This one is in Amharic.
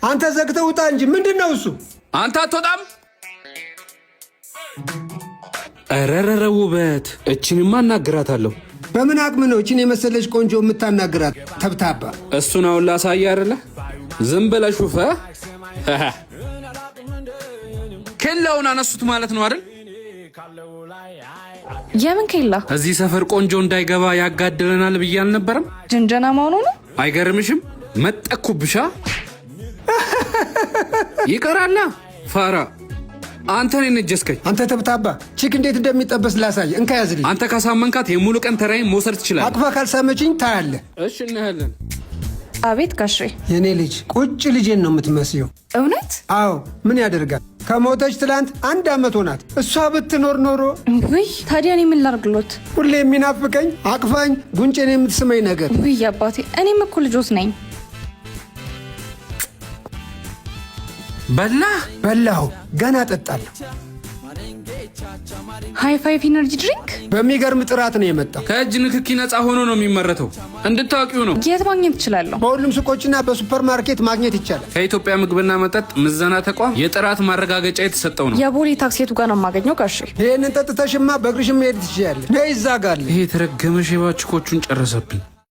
አንተ ዘግተህ ውጣ እንጂ ምንድነው እሱ? አንተ አትወጣም? ረረረ ውበት እቺንማ እናግራታለሁ። በምን አቅም ነው እቺን የመሰለች ቆንጆ የምታናግራት? ተብታባ እሱን አሁን ላሳይ አይደለ? ዝም ብለሽ ሹፈ ኬላውን አነሱት ማለት ነው አይደል? የምን ኬላ? እዚህ ሰፈር ቆንጆ እንዳይገባ ያጋድለናል ብዬ አልነበረም? ጅንጀና መሆኑ ነው። አይገርምሽም? መጠኩብሻ። ይቀራላ ፋራ አንተ ነህ ነጀስከኝ። አንተ ተብታባ ቺክ እንዴት እንደሚጠበስ ላሳይ። እንካ ያዝልኝ። አንተ ካሳመንካት የሙሉ ቀን ተራይን መውሰድ ትችላለህ። አቅፋ ካልሳመችኝ ታያለህ። እሺ እናያለን። አቤት ጋሼ። የኔ ልጅ ቁጭ ልጄን ነው የምትመስየው። እውነት? አዎ ምን ያደርጋል፣ ከሞተች ትላንት 1 ዓመት ሆናት። እሷ ብትኖር ኖሮ። ውይ ታዲያ እኔ ምን ላድርግሎት? ሁሌ የሚናፍቀኝ አቅፋኝ ጉንጬን የምትስመኝ ነገር። ውይ አባቴ እኔም እኮ ልጆት ነኝ። በላሁ ገና ጠጣለሁ። ሃይ ፋይቭ ኢነርጂ ድሪንክ በሚገርም ጥራት ነው የመጣው። ከእጅ ንክኪ ነፃ ሆኖ ነው የሚመረተው። እንድታውቂው ነው። የት ማግኘት እችላለሁ? በሁሉም ሱቆችና በሱፐር ማርኬት ማግኘት ይቻላል። ከኢትዮጵያ ምግብና መጠጥ ምዘና ተቋም የጥራት ማረጋገጫ የተሰጠው ነው። የቦሌ ታክሲቱ ጋር ነው የማገኘው ጋሼ። ይህንን ጠጥተሽማ በእግርሽም መሄድ ትችያለሽ። ነይ እዛ ጋር አለ። ይሄ የተረገመ ሼባ ችኮቹን ጨረሰብን።